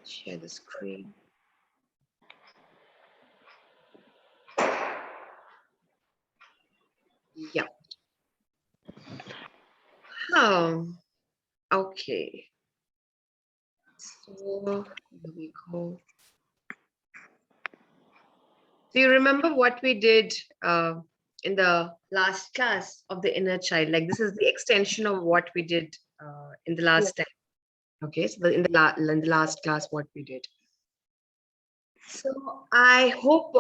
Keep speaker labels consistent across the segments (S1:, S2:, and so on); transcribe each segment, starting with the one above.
S1: Share the screen. Yeah. Okay. So here we go. Do you remember what we did in the last class of the inner child? Like this is the extension of what we did in the
S2: Yes.
S1: last time. Okay, so in the last class, what we did. So I hope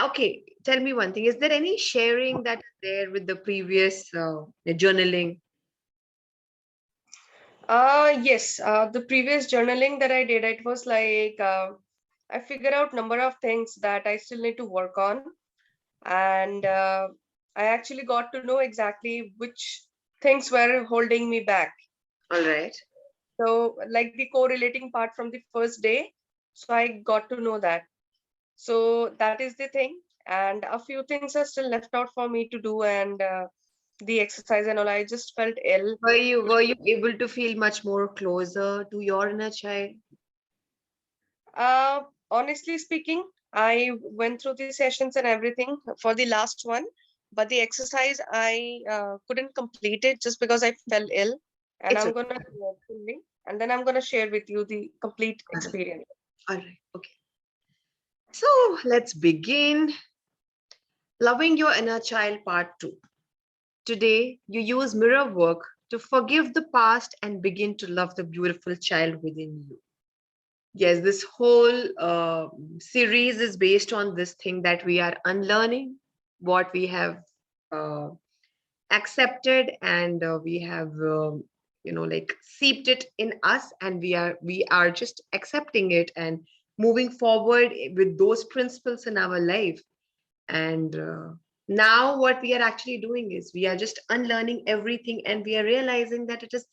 S1: okay. Tell me one thing: is there any sharing that is there with the previous journaling?
S2: Yes. The previous journaling that I did, it was like I figured out number of things that I still need to work on, and I actually got to know exactly which things were holding me back.
S1: All right.
S2: So, like the correlating part from the first day, so I got to know that. So that is the thing, and a few things are still left out for me to do, and the exercise and all. I just felt ill.
S1: Were you able to feel much more closer to your inner child?
S2: Honestly speaking, I went through the sessions and everything for the last one, but the exercise I couldn't complete it just because I fell ill. And
S1: It's
S2: I'm
S1: okay.
S2: gonna do it fully, and then I'm gonna share with you the complete
S1: All right.
S2: experience.
S1: All right. Okay. So let's begin. Loving your inner child, part two. Today, you use mirror work to forgive the past and begin to love the beautiful child within you. Yes, this whole series is based on this thing that we are unlearning what we have uh, accepted, and we have like seeped it in us, and we are just accepting it and moving forward with those principles in our life. And now what we are actually doing is we are just unlearning everything, and we are realizing that it is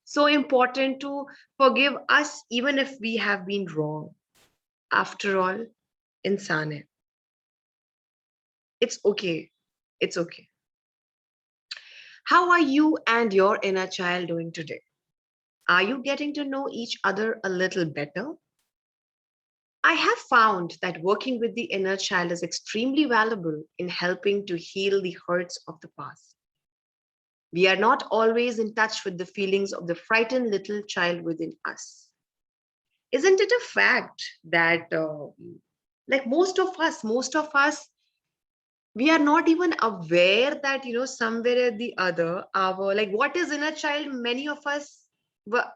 S1: so important to forgive us even if we have been wrong. After all, insane, it's okay. It's okay. How are you and your inner child doing today? Are you getting to know each other a little better? I have found that working with the inner child is extremely valuable in helping to heal the hurts of the past. We are not always in touch with the feelings of the frightened little child within us. Isn't it a fact that, like most of us, we are not even aware that, somewhere or the other, our, like, what is inner child, many of us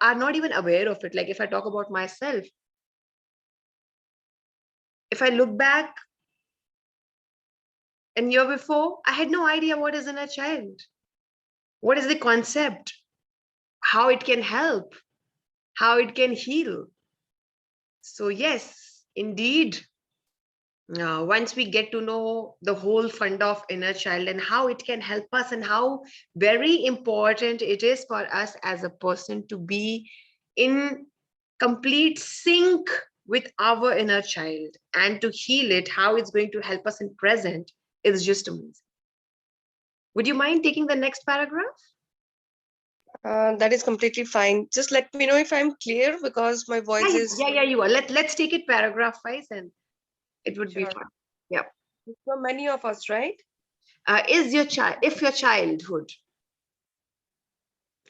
S1: are not even aware of it. Like, if I talk about myself, if I look back a year before, I had no idea what is inner child, what is the concept, how it can help, how it can heal. So, yes, indeed, once we get to know the whole fund of inner child and how it can help us, and how very important it is for us as a person to be in complete sync with our inner child and to heal it, how it's going to help us in present is just amazing. Would you mind taking the next paragraph?
S2: That is completely fine. Just let me know if I'm clear because my
S1: Yeah,
S2: voice is
S1: yeah, yeah, you are. Let's take it paragraph wise, and it would be
S2: sure.
S1: fun. Yeah.
S2: For many of us, right?
S1: Is your child, if your childhood.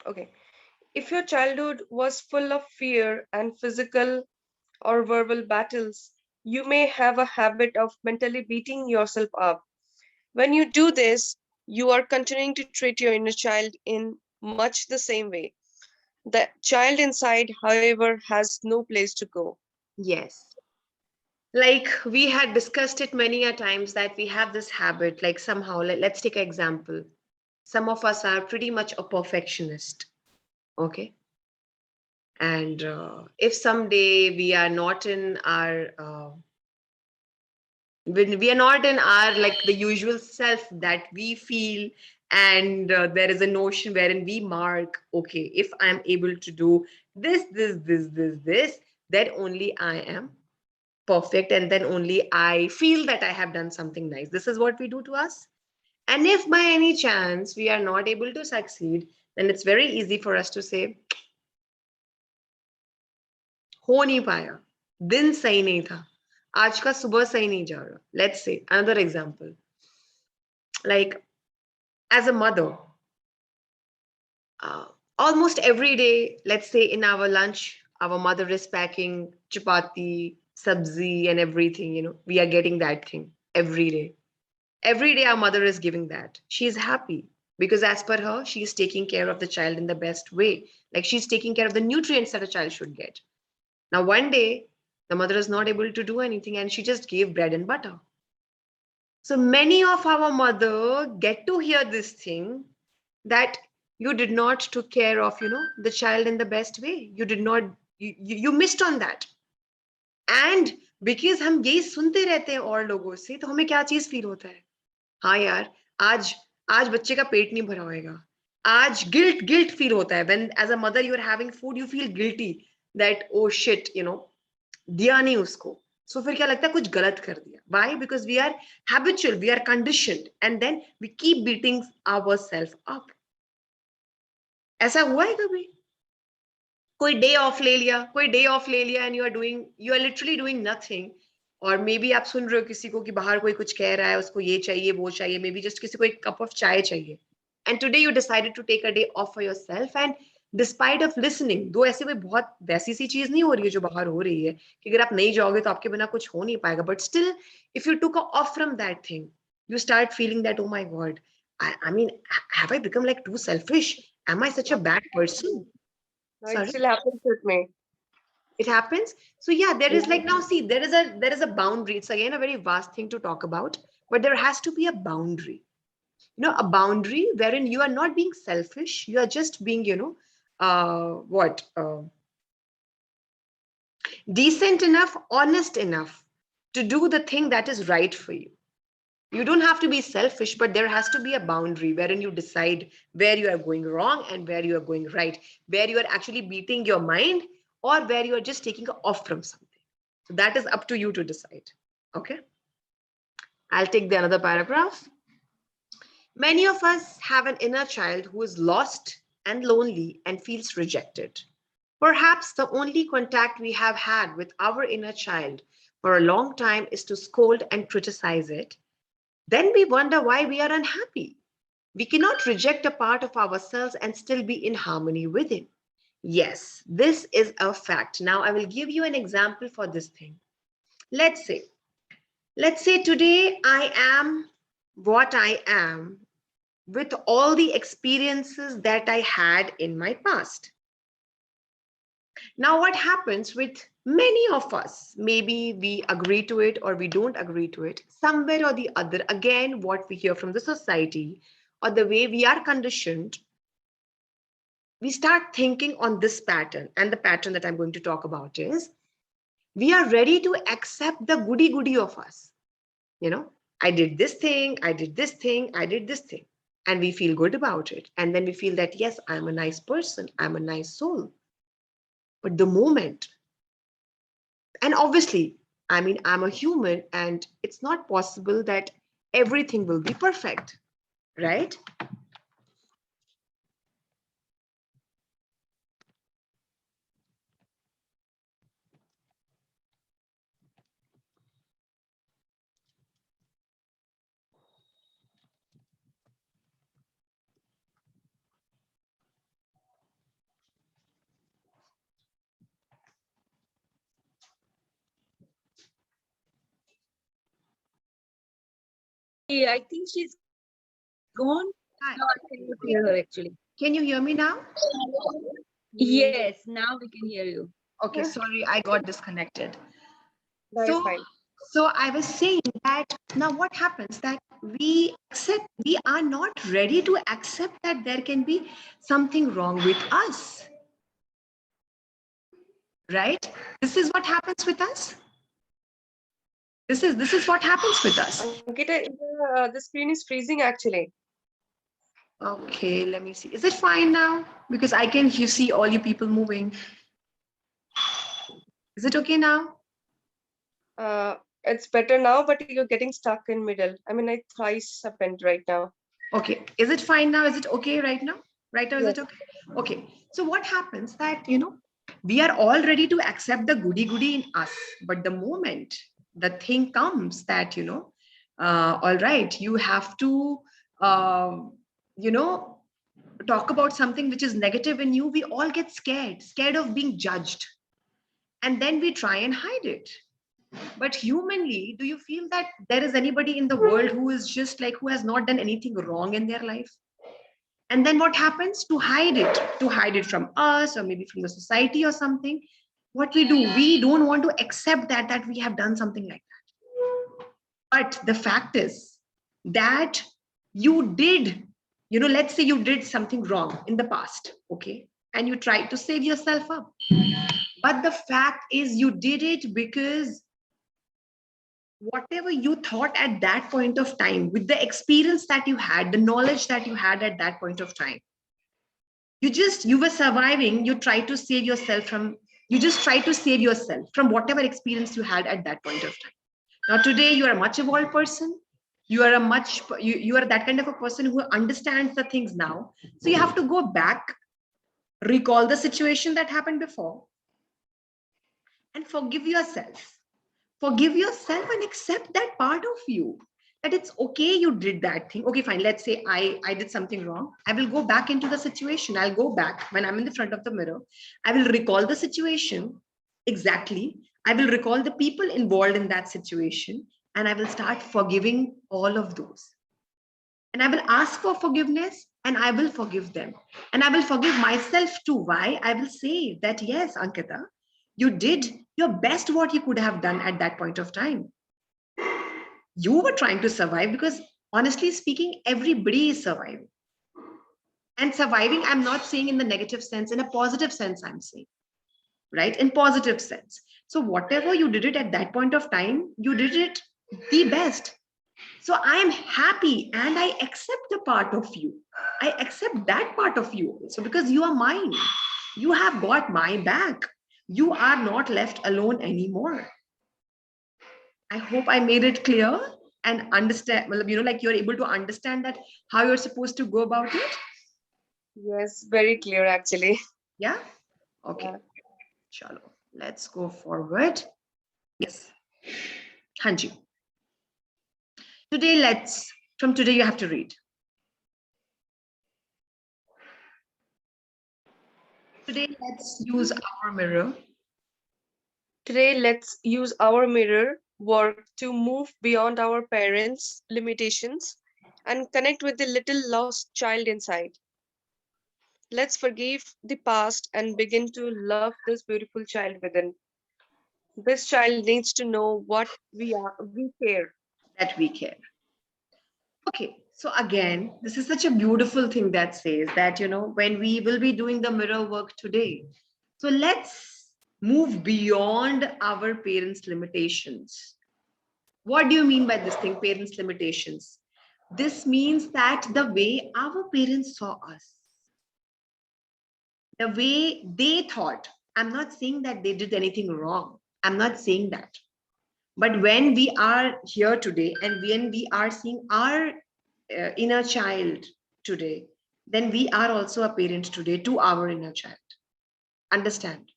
S2: Okay. If your childhood was full of fear and physical or verbal battles, you may have a habit of mentally beating yourself up. When you do this, you are continuing to treat your inner child in much the same way. The child inside, however, has no place to go.
S1: Yes. Like we had discussed it many a times that we have this habit, like somehow, let's take an example. Some of us are pretty much a perfectionist. Okay. And if someday we are not in our, when we are not in our, like the usual self that we feel, and there is a notion wherein we mark, okay, if I'm able to do this, then only I am perfect, and then only I feel that I have done something nice. This is what we do to us. And if by any chance we are not able to succeed, then it's very easy for us to say, ho nahi paya. दिन सही नहीं था, आज का सुबह सही नहीं जा रहा. Let's say another example, like as a mother, uh, almost every day, let's say in our lunch, our mother is packing chapati, sabzi, and everything. We are getting that thing every day. Every day, our mother is giving that. She is happy because, as per her, she is taking care of the child in the best way. Like she's taking care of the nutrients that a child should get. Now, one day, the mother is not able to do anything and she just gave bread and butter. So many of our mother get to hear this thing that you did not took care of, the child in the best way. You did not, you missed on that. And because हम यही सुनते रहते हैं और लोगों से, तो हमें क्या चीज फील होता है, हाँ यार, आज आज बच्चे का पेट नहीं भरा होएगा, आज गिल्ट गिल्ट फील होता है. When as a mother you are having food, you feel guilty that oh shit, दिया नहीं उसको. सो फिर क्या लगता है, कुछ गलत कर दिया. Why? Because we are habitual, we are conditioned, and then we keep beating ourselves up. ऐसा हुआ है कभी? कोई डे ऑफ ले लिया, and you are literally doing nothing. और मे बी आप सुन रहे हो किसी को कि बाहर कोई कुछ कह रहा है, उसको ये चाहिए वो चाहिए, मे बी जस्ट किसी को एक कप ऑफ चाय चाहिए, and today you decided to take a day off for yourself. And despite of listening, दो ऐसे कोई बहुत वैसी सी चीज नहीं हो रही है जो बाहर हो रही है कि अगर आप नहीं जाओगे तो आपके बिना कुछ हो नहीं पाएगा, but still if you took off from that thing, you start feeling that, oh my god, I mean, have I become like too selfish? Am I such a bad person?
S2: No, it
S1: Sorry.
S2: still happens with me.
S1: It happens. So yeah, there is,
S2: Yeah.
S1: like, now see, there is a boundary. It's again a very vast thing to talk about, but there has to be a boundary. A boundary wherein you are not being selfish, you are just being, what decent enough, honest enough to do the thing that is right for you. You don't have to be selfish, but there has to be a boundary wherein you decide where you are going wrong and where you are going right, where you are actually beating your mind or where you are just taking off from something. So that is up to you to decide. Okay. I'll take the another paragraph. Many of us have an inner child who is lost and lonely and feels rejected. Perhaps the only contact we have had with our inner child for a long time is to scold and criticize it. Then we wonder why we are unhappy. We cannot reject a part of ourselves and still be in harmony with it. Yes, this is a fact. Now I will give you an example for this thing. Let's say, today I am what I am with all the experiences that I had in my past. Now, what happens with many of us, maybe we agree to it or we don't agree to it, somewhere or the other, again, what we hear from the society or the way we are conditioned, we start thinking on this pattern. And the pattern that I'm going to talk about is we are ready to accept the goody goody of us. I did this thing, I did this thing, I did this thing. And we feel good about it. And then we feel that, yes, I'm a nice person, I'm a nice soul. But the moment, and obviously, I mean, I'm a human and it's not possible that everything will be perfect, right?
S3: Yeah, I think she's gone.
S1: Hi.
S3: No, I cannot hear her actually.
S1: Can you hear me now?
S3: Yes, now we can hear you.
S1: Okay, sorry, I got disconnected.
S2: That is fine.
S1: So I was saying that now what happens that we are not ready to accept that there can be something wrong with us. Right? This is what happens with us. This is what happens with us.
S2: Ankita, the screen is freezing actually.
S1: Okay, let me see. Is it fine now? Because I can see all you people moving. Is it okay now?
S2: It's better now, but you're getting stuck in middle. I mean, it thrice happened right now.
S1: Okay. Is it fine now? Is it okay right now? Right now, is
S2: Yes.
S1: it okay? Okay. So what happens that, We are all ready to accept the goody goody in us, but the moment the thing comes that, all right, you have to, you know, talk about something which is negative in you, we all get scared of being judged. And then we try and hide it. But humanly, do you feel that there is anybody in the world who is just like, who has not done anything wrong in their life? And then what happens to hide it from us or maybe from the society or something? What we do, we don't want to accept that we have done something like that. But the fact is that you did, let's say you did something wrong in the past, okay, and you tried to save yourself up. But the fact is you did it because whatever you thought at that point of time, with the experience that you had, the knowledge that you had at that point of time, you were surviving. You just try to save yourself from whatever experience you had at that point of time. Now today you are a much evolved person. You are that kind of a person who understands the things now. So you have to go back, recall the situation that happened before, and forgive yourself. Forgive yourself and accept that part of you, that it's okay, you did that thing. Okay, fine, let's say I did something wrong. I will go back into the situation. I'll go back when I'm in the front of the mirror. I will recall the situation exactly. I will recall the people involved in that situation, and I will start forgiving all of those. And I will ask for forgiveness, and I will forgive them. And I will forgive myself too. Why? I will say that, yes, Ankita, you did your best what you could have done at that point of time. You were trying to survive because, honestly speaking, everybody is surviving. And surviving, I'm not saying in the negative sense, in a positive sense, I'm saying, right? In positive sense. So whatever you did it at that point of time, you did it the best. So I'm happy and I accept the part of you. I accept that part of you also because you are mine. You have got my back. You are not left alone anymore. I hope I made it clear and understand, like you're able to understand that how you're supposed to go about it.
S2: Yes, very clear actually.
S1: Yeah. Okay.
S2: Yeah.
S1: Chalo. Let's go forward. Yes. Hanji. From today you have to read. Today, let's use our mirror.
S2: Today, let's use our mirror work to move beyond our parents' limitations and connect with the little lost child inside. Let's forgive the past and begin to love this beautiful child within. This child needs to know what we care.
S1: That we care. Okay, so again, this is such a beautiful thing that says that, when we will be doing the mirror work today, so let's move beyond our parents' limitations. What do you mean by this thing, parents' limitations? This means that the way our parents saw us, the way they thought, I'm not saying that they did anything wrong. I'm not saying that. But when we are here today and when we are seeing our inner child today, then we are also a parent today to our inner child. Understand?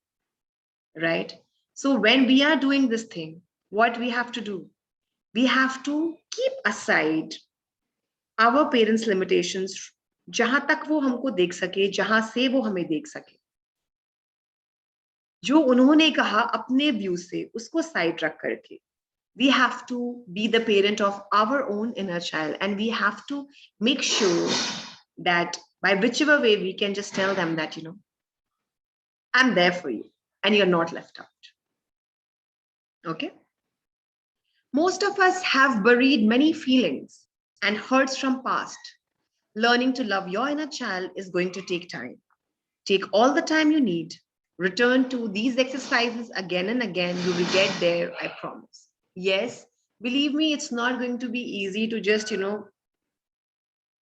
S1: Right? So when we are doing this thing, what we have to do? We have to keep aside our parents' limitations, जहां तक वो हमको देख सके, जहां से वो हमें देख सके. जो उन्होंने कहा अपने व्यू से, उसको साइड रख करके, we have to be the parent of our own inner child, and we have to make sure that by whichever way we can just tell them that, I'm there for you and you're not left out. Okay. Most of us have buried many feelings and hurts from past. Learning to love your inner child is going to take time. Take all the time you need. Return to these exercises again and again. You will get there, I promise. Yes, believe me, it's not going to be easy to just,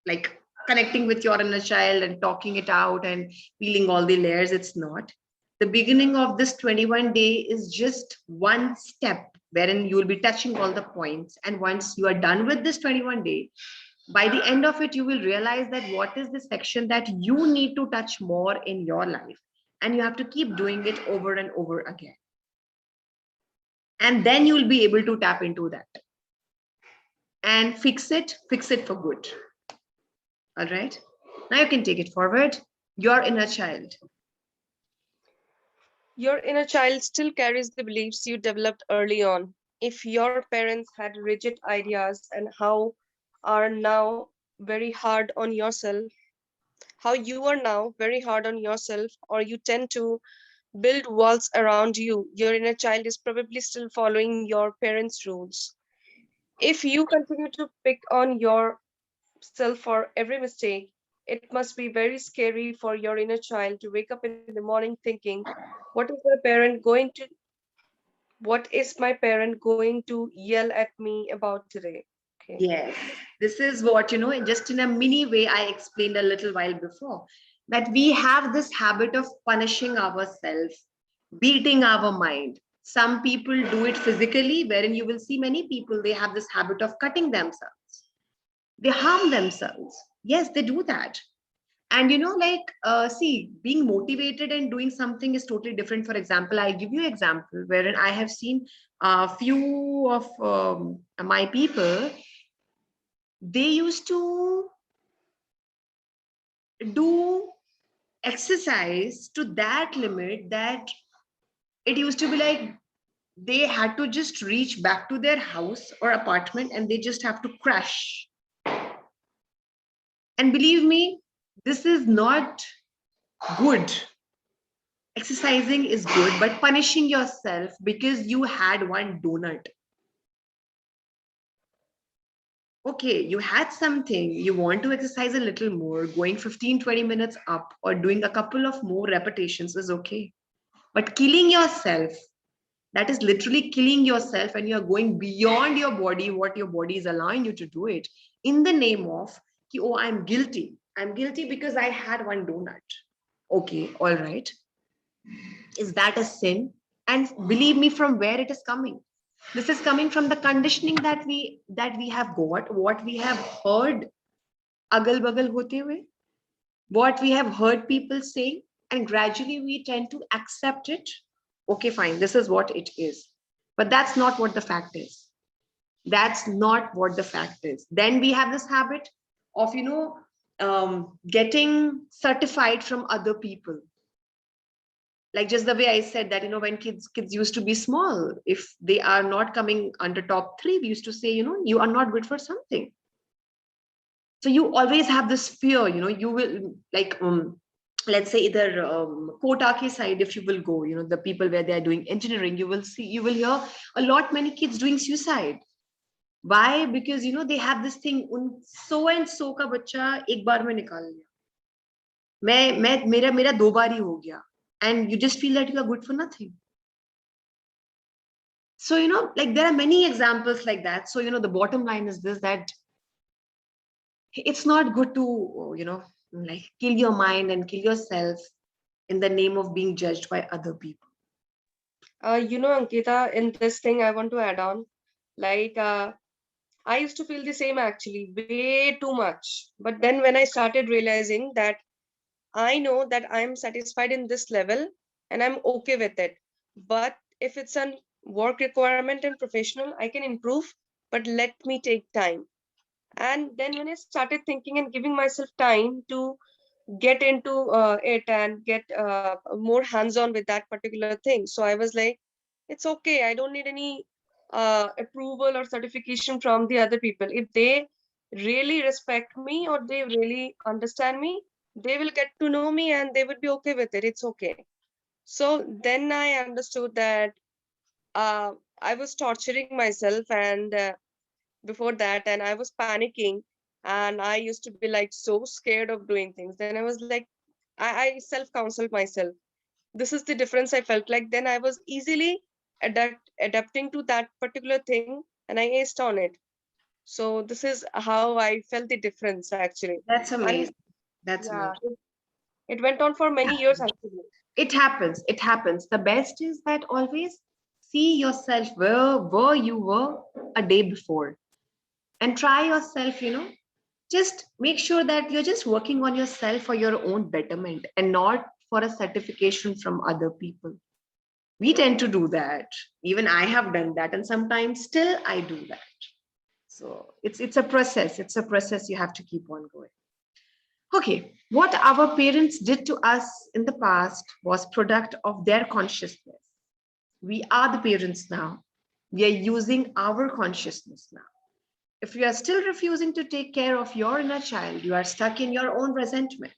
S1: like connecting with your inner child and talking it out and peeling all the layers. It's not. The beginning of this 21 day is just one step wherein you will be touching all the points. And once you are done with this 21 day, by the end of it, you will realize that what is the section that you need to touch more in your life. And you have to keep doing it over and over again. And then you will be able to tap into that and fix it for good. All right. Now you can take it forward. Your inner child.
S2: Your inner child still carries the beliefs you developed early on. If your parents had rigid ideas and how are now very hard on yourself, how you are now very hard on yourself, or you tend to build walls around you, your inner child is probably still following your parents' rules. If you continue to pick on yourself for every mistake, it must be very scary for your inner child to wake up in the morning thinking, what is my parent going to what is my parent going to yell at me about today? Okay.
S1: Yes, this is what, just in a mini way, I explained a little while before that we have this habit of punishing ourselves, beating our mind. Some people do it physically, wherein you will see many people, they have this habit of cutting themselves. They harm themselves. Yes, they do that. And see, being motivated and doing something is totally different. For example, I give you an example wherein I have seen a few of my people, they used to do exercise to that limit that it used to be like they had to just reach back to their house or apartment and they just have to crash. And believe me, this is not good. Exercising is good, but punishing yourself because you had one donut. Okay, you had something, you want to exercise a little more, going 15-20 minutes up or doing a couple of more repetitions is okay. But killing yourself, that is literally killing yourself, and you're going beyond your body, what your body is allowing you to do it, in the name of, oh, I'm guilty. I'm guilty because I had one donut. Okay, all right. Is that a sin? And believe me, from where it is coming. This is coming from the conditioning that we have got, what we have heard agal bagal hote hue, what we have heard people saying, and gradually we tend to accept it. Okay, fine, this is what it is. But that's not what the fact is. That's not what the fact is. Then we have this habit of, getting certified from other people. Like just the way I said that, when kids used to be small, if they are not coming under top 3, we used to say, you are not good for something. So you always have this fear, you will like let's say either Kota ke side, if you will go, the people where they are doing engineering, you will hear a lot many kids doing suicide. Why? Because they have this thing, so and so ka bachcha ek baar mein nikal liya, मैं मेरा 2 बार ही हो गया, and you just feel that you are good for nothing. So like there are many examples like that. So the bottom line is this, that it's not good to like kill your mind and kill yourself in the name of being judged by other people.
S2: Ankita, in this thing, I want to add on. Like, I used to feel the same actually, way too much. But then when I started realizing that I know that I'm satisfied in this level and I'm okay with it. But if it's a work requirement and professional, I can improve, but let me take time. And then when I started thinking and giving myself time to get into it and get more hands-on with that particular thing, so I was like, it's okay, I don't need any approval or certification from the other people. If they really respect me or they really understand me, they will get to know me and they would be okay with it. It's okay. So then I understood that uh, I was torturing myself and before that, and I was panicking, and I used to be like so scared of doing things. Then I was like, I self-counseled myself. This is the difference I felt like. Then I was easily adapting to that particular thing, and I aced on it. So this is how I felt the difference actually.
S1: That's
S2: And
S1: amazing. That's
S2: yeah,
S1: amazing.
S2: it went on for many years actually.
S1: It happens. The best is that always see yourself where you were a day before, and try yourself, just make sure that you're just working on yourself for your own betterment and not for a certification from other people. We tend to do that. Even I have done that, and sometimes still I do that. So it's a process. It's a process you have to keep on going. Okay, what our parents did to us in the past was product of their consciousness. We are the parents now. We are using our consciousness now. If you are still refusing to take care of your inner child, you are stuck in your own resentment.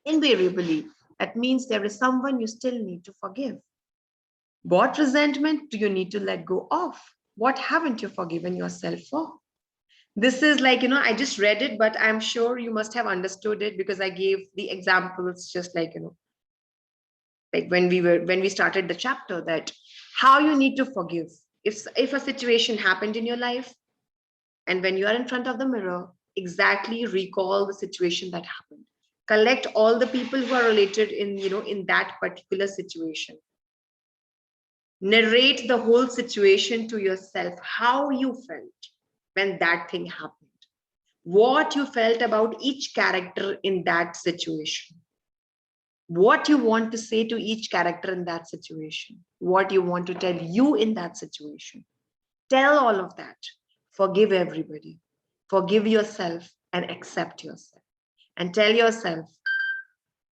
S1: Invariably, that means there is someone you still need to forgive. What resentment do you need to let go of? What haven't you forgiven yourself for? This is like, I just read it, but I'm sure you must have understood it because I gave the examples just like, like when we started the chapter, that how you need to forgive. If a situation happened in your life, and when you are in front of the mirror, exactly recall the situation that happened. Collect all the people who are related in that particular situation. Narrate the whole situation to yourself, how you felt when that thing happened, what you felt about each character in that situation, what you want to say to each character in that situation, what you want to tell you in that situation. Tell all of that. Forgive everybody. Forgive yourself and accept yourself. And tell yourself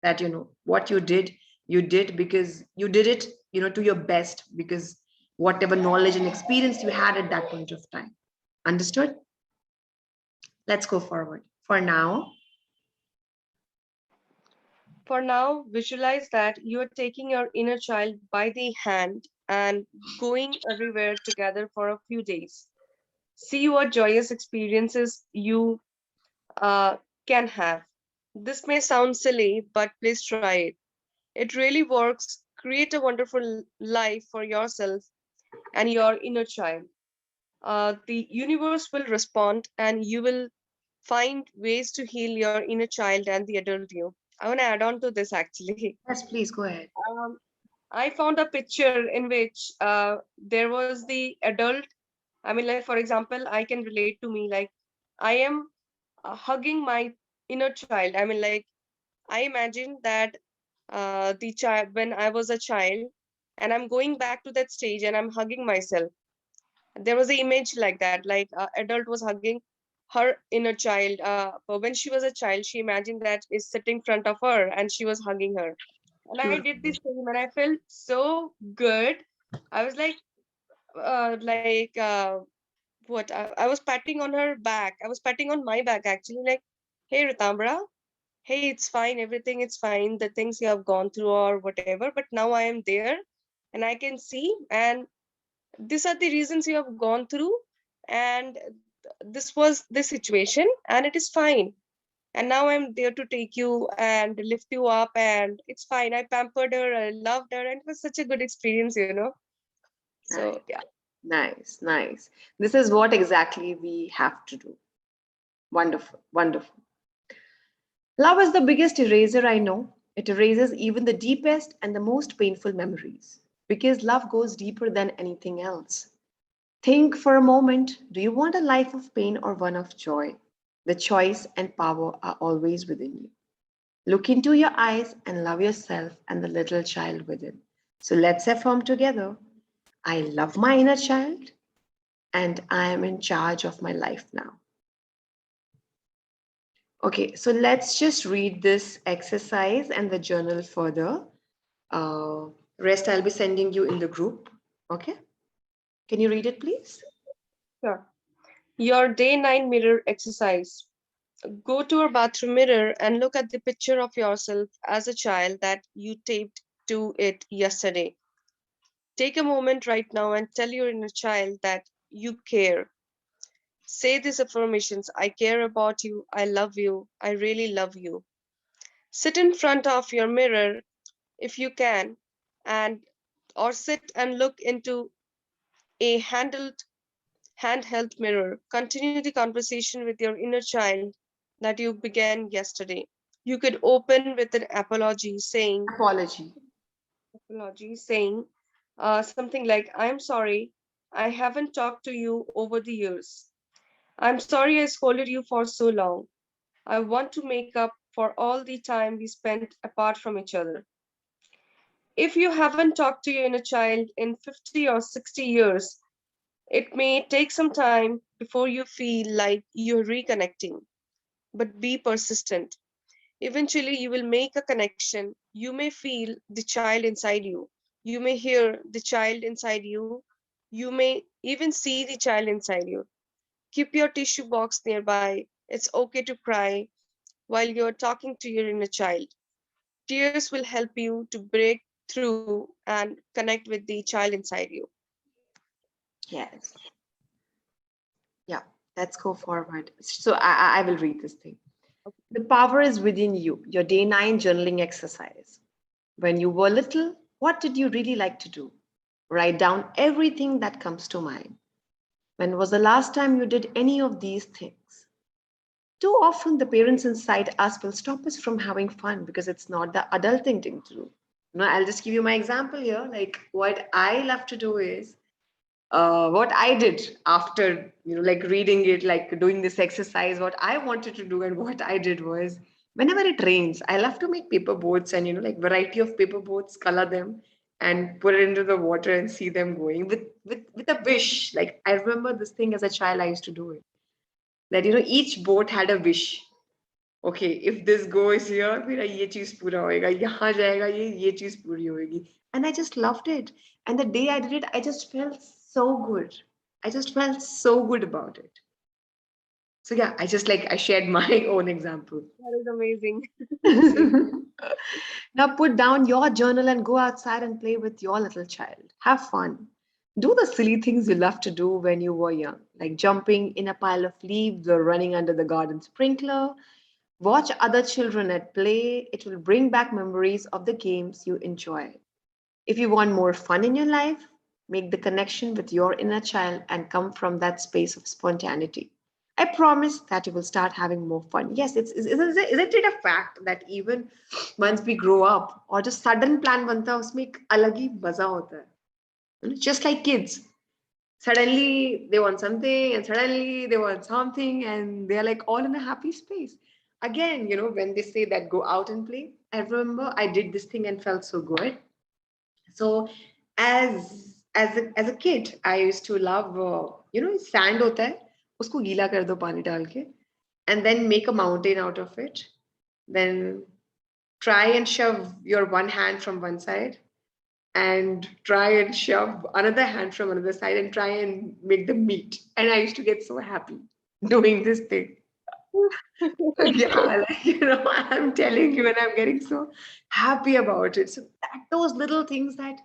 S1: that, what you did because you did it, to your best, because whatever knowledge and experience you had at that point of time. Understood? Let's go forward. For now,
S2: For now, visualize that you are taking your inner child by the hand and going everywhere together for a few days. See what joyous experiences you uh, can have. This may sound silly, but please try it. It really works. Create a wonderful life for yourself and your inner child. The universe will respond, and you will find ways to heal your inner child and the adult you. I want to add on to this actually.
S1: yes, please go ahead.
S2: Um, I found a picture in which there was the adult. I mean, like, for example, I can relate to me, like, I am hugging my inner child. I mean, like, I imagine that the child, when I was a child, and I'm going back to that stage and I'm hugging myself. There was an image like that, like adult was hugging her inner child. But when she was a child, she imagined that is sitting in front of her and she was hugging her. And I did the
S1: Beautiful.
S2: same and I felt so good. I was like, I was patting on her back. I was patting on my back actually, like, hey Ritambra, hey, it's fine, everything is fine, the things you have gone through or whatever, but now I am there and I can see, and these are the reasons you have gone through, and this was the situation and it is fine, and now I'm there to take you and lift you up, and it's fine. I pampered her, I loved her, and it was such a good experience, you know. So
S1: Nice,
S2: yeah.
S1: nice, nice. This is what exactly we have to do. Wonderful, wonderful. Love is the biggest eraser I know. It erases even the deepest and the most painful memories because love goes deeper than anything else. Think for a moment, do you want a life of pain or one of joy? The choice and power are always within you. Look into your eyes and love yourself and the little child within. So let's affirm together, I love my inner child and I am in charge of my life now. Okay, so let's just read this exercise and the journal further. Uh, Rest I'll be sending you in the group. Okay, can you read it, please?
S2: Sure. Your day 9 mirror exercise. Go to a bathroom mirror and look at the picture of yourself as a child that you taped to it yesterday. Take a moment right now and tell your inner child that you care. Say these affirmations: I care about you, I love you, I really love you. Sit in front of your mirror if you can, and or sit and look into a handheld mirror. Continue the conversation with your inner child that you began yesterday. You could open with an
S1: Apology.
S2: apology saying something like, I'm sorry, I haven't talked to you over the years. I'm sorry I scolded you for so long. I want to make up for all the time we spent apart from each other. If you haven't talked to your inner child in 50 or 60 years, it may take some time before you feel like you're reconnecting, but be persistent. Eventually, you will make a connection. You may feel the child inside you. You may hear the child inside you. You may even see the child inside you. Keep your tissue box nearby. It's okay to cry while you're talking to your inner child. Tears will help you to break through and connect with the child inside you.
S1: Yes. Yeah, let's go forward. So I will read this thing. The power is within you, your day 9 journaling exercise. When you were little, what did you really like to do? Write down everything that comes to mind. When was the last time you did any of these things? Too often, the parents inside us will stop us from having fun because it's not the adulting thing to do. I'll just give you my example here. Like, what I love to do is what I did after, like reading it, like doing this exercise, what I wanted to do and what I did was whenever it rains, I love to make paper boats and, like variety of paper boats, color them and put it into the water and see them going with a wish. Like I remember this thing as a child, I used to do it. That, each boat had a wish. Okay if this goes here मेरा ये चीज पूरा होएगा यहाँ जाएगा ये चीज पूरी होएगी and I just loved it and the day I did it I just felt so good. I just felt so good about it. So yeah, I just like I shared my own example.
S2: That is amazing.
S1: Now put down your journal and go outside and play with your little child. Have fun. Do the silly things you loved to do when you were young, like jumping in a pile of leaves or running under the garden sprinkler. Watch other children at play. It will bring back memories of the games you enjoy. If you want more fun in your life, make the connection with your inner child and come from that space of spontaneity. I promise that you will start having more fun. Yes, isn't it a fact that even once we grow up or just sudden plan बनता है उसमें एक अलग ही मजा होता है. Just like kids, suddenly they want something and suddenly they want something and they're like all in a happy space. Again, when they say that go out and play, I remember I did this thing and felt so good. So as a kid, I used to love sand hota hai, usko गीला कर दो पानी डाल के and then make a mountain out of it. Then try and shove your one hand from one side and try and shove another hand from another side and try and make them meet. And I used to get so happy doing this thing. Yeah, like, I'm telling you, and I'm getting so happy about it. So that those little things that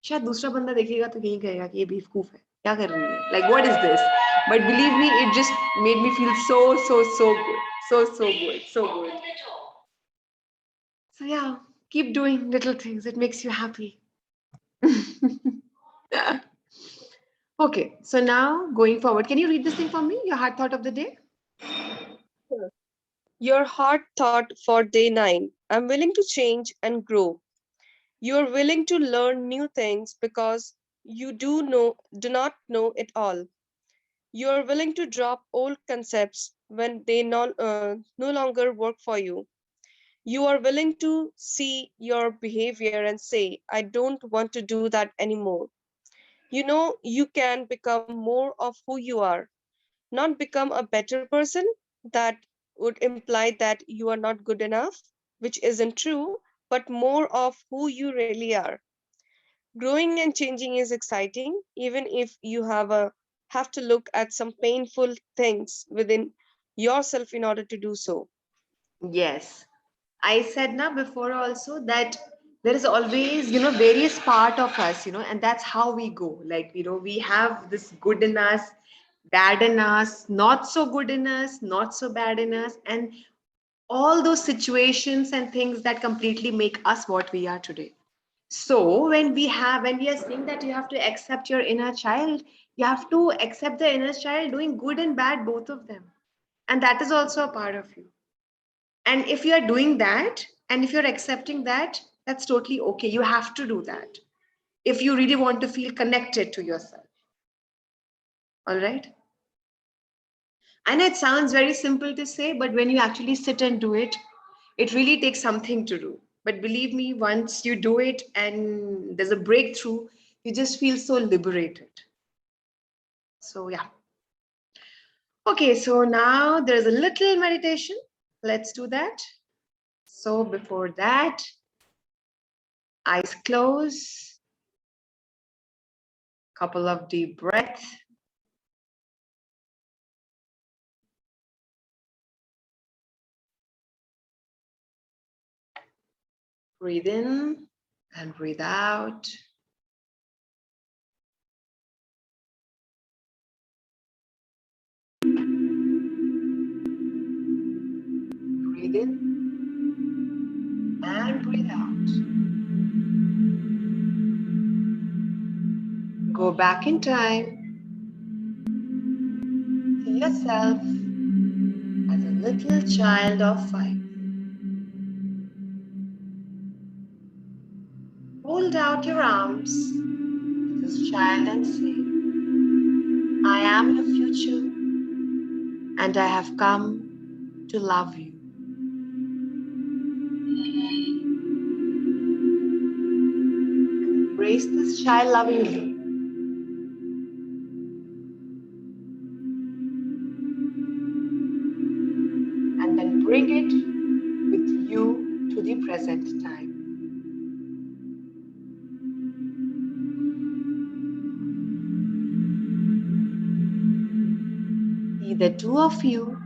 S1: शायद दूसरा बंदा देखेगा तो यही कहेगा कि ये बेवकूफ है क्या कर रही है like what is this, but believe me it just made me feel so good, so good, so good. So yeah, keep doing little things, it makes you happy. Okay, so now going forward, can you read this thing for me, your hard thought of the day?
S2: Sure. Your heart thought for day 9. I'm willing to change and grow. You're willing to learn new things because you do not know it all. You're willing to drop old concepts when they no longer work for you. You are willing to see your behavior and say, I don't want to do that anymore. You know, you can become more of who you are, not become a better person. That would imply that you are not good enough, which isn't true, but more of who you really are. Growing and changing is exciting, even if you have to look at some painful things within yourself in order to do so.
S1: Yes, I said now before also that there is always, various part of us, and that's how we go. Like, we have this good in us, bad in us, not so good in us, not so bad in us, and all those situations and things that completely make us what we are today. So when we are saying that you have to accept your inner child, you have to accept the inner child doing good and bad, both of them. And that is also a part of you. And if you are doing that, and if you're accepting that, that's totally okay. You have to do that if you really want to feel connected to yourself. All right. I know it sounds very simple to say, but when you actually sit and do it, It really takes something to do. But believe me, once you do it and there's a breakthrough, you just feel so liberated. So, yeah. Okay, so now there's a little meditation. Let's do that. So, before that, eyes closed, couple of deep breaths. Breathe in and breathe out. Breathe in and breathe out. Go back in time. See yourself as a little child of 5. Hold out your arms to this child and say, I am your future and I have come to love you. Embrace this child lovingly. And then bring it with you to the present time. See the two of you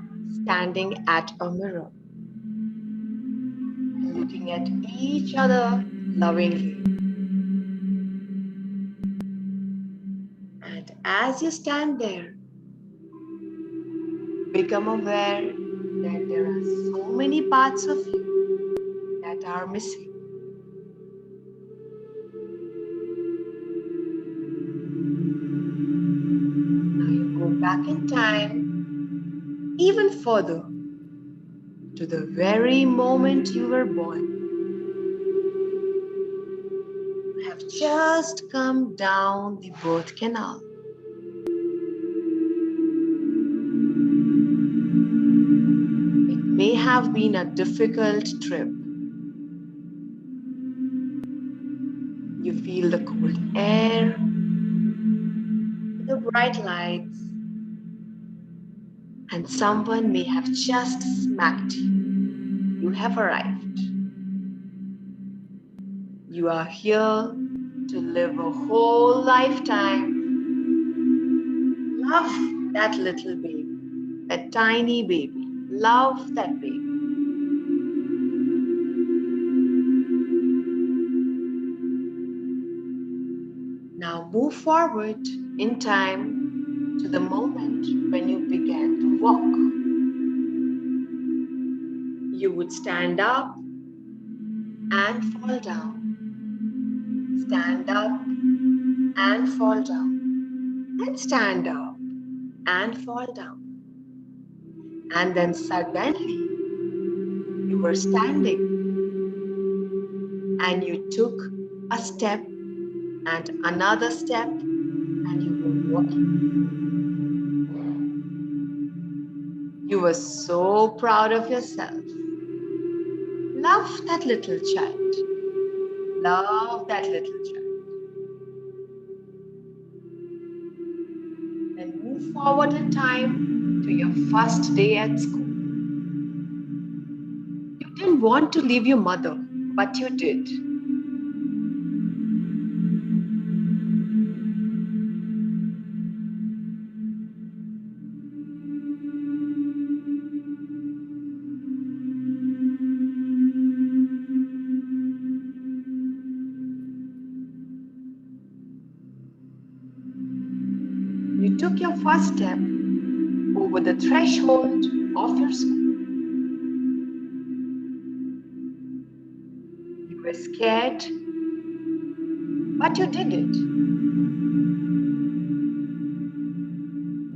S1: standing at a mirror, looking at each other lovingly. And as you stand there, become aware that there are so many parts of you that are missing. Now you go back in time, even further, to the very moment you were born. You have just come down the birth canal. It may have been a difficult trip. You feel the cold air, the bright lights, and someone may have just smacked you. You have arrived. You are here to live a whole lifetime. Love that little baby, that tiny baby. Love that baby. Now move forward in time to the moment when you began to walk. You would stand up and fall down. Stand up and fall down. And stand up and fall down. And then suddenly you were standing and you took a step and another step and you were walking. You were so proud of yourself. Love that little child. Love that little child. Then move forward in time to your first day at school. You didn't want to leave your mother, but you did. You took your first step over the threshold of your school. You were scared, but you did it.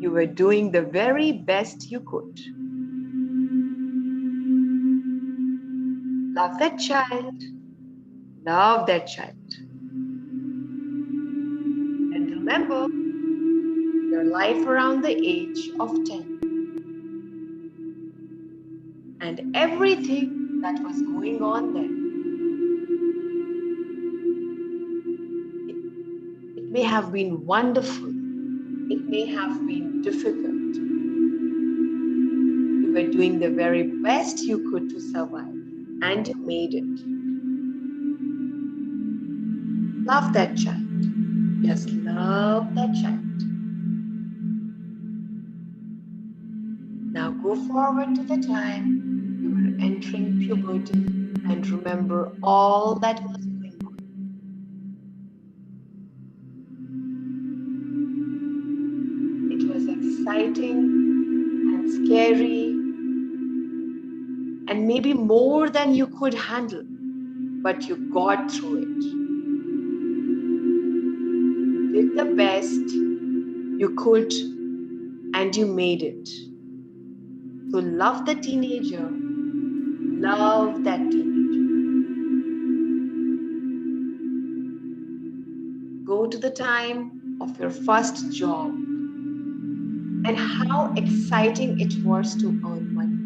S1: You were doing the very best you could. Love that child. Love that child. And remember your life around the age of 10. And everything that was going on there. It may have been wonderful. It may have been difficult. You were doing the very best you could to survive, and you made it. Love that child. Just love that child. Now go forward to the time you were entering puberty and remember all that was going on. It was exciting and scary and maybe more than you could handle, but you got through it. You did the best you could and you made it. So love the teenager. Love that teenager. Go to the time of your first job and how exciting it was to earn money.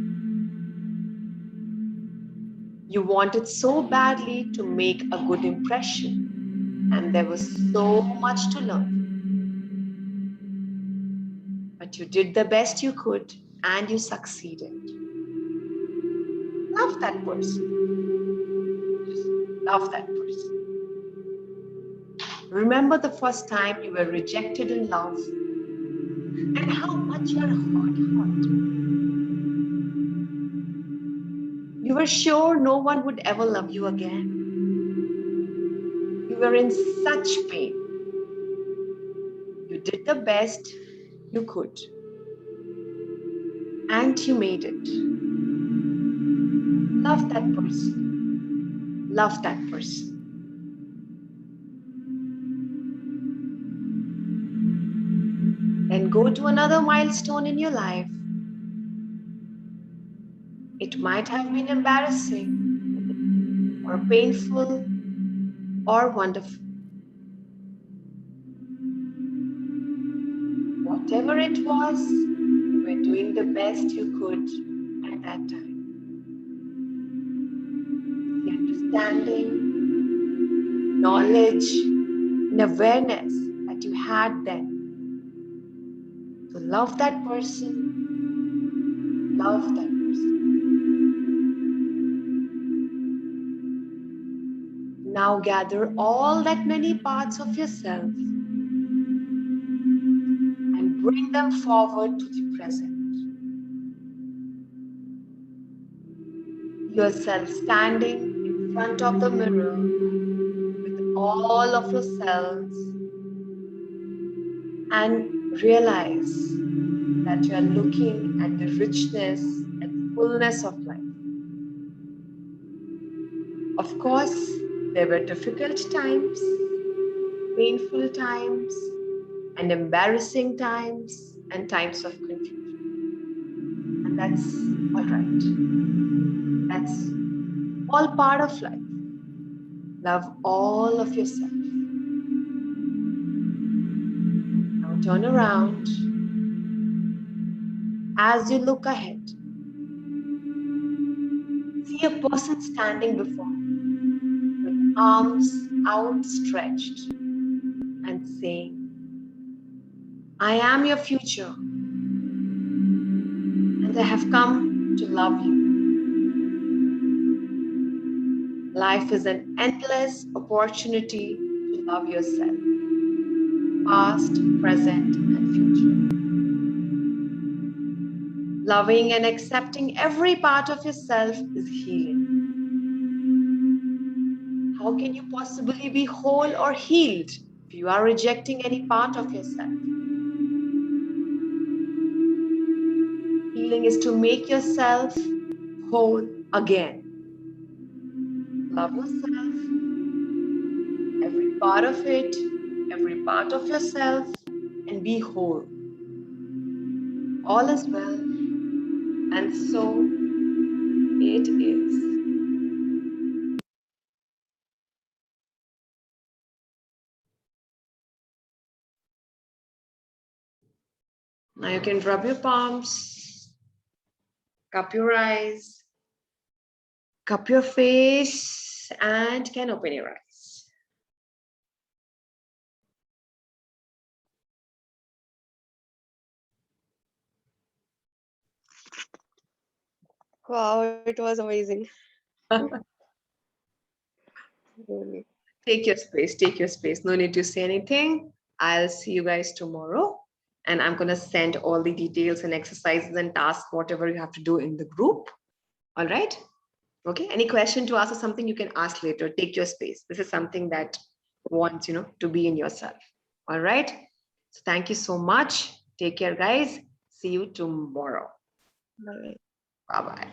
S1: You wanted so badly to make a good impression, and there was so much to learn. But you did the best you could and you succeeded. Love that person. Just love that person. Remember the first time you were rejected in love and how much your heart hurt. You were sure no one would ever love you again. You were in such pain. You did the best you could. And you made it. Love that person. Love that person. Then go to another milestone in your life. It might have been embarrassing or painful or wonderful. Whatever it was, you were doing the best you could at that time. The understanding, knowledge, and awareness that you had then. So love that person. Love that person. Now gather all that many parts of yourself and bring them forward to the present. Yourself standing in front of the mirror with all of your cells and realize that you are looking at the richness and fullness of life. Of course, there were difficult times, painful times, and embarrassing times, and times of confusion. And that's all right. That's all part of life. Love all of yourself. Now turn around. As you look ahead, see a person standing before you with arms outstretched and saying, I am your future and I have come to love you. Life is an endless opportunity to love yourself, past, present, and future. Loving and accepting every part of yourself is healing. How can you possibly be whole or healed if you are rejecting any part of yourself? Healing is to make yourself whole again. Love yourself, every part of it, every part of yourself, and be whole. All is well, and so it is. Now you can rub your palms, cup your eyes, Cup your face and can open your eyes.
S2: Wow, it was amazing. Really.
S1: Take your space, take your space. No need to say anything. I'll see you guys tomorrow. And I'm going to send all the details and exercises and tasks, whatever you have to do in the group. All right. Okay. Any question to ask or something you can ask later. Take your space. This is something that wants, to be in yourself. All right. So thank you so much. Take care, guys. See you tomorrow.
S2: Bye.
S1: Bye bye.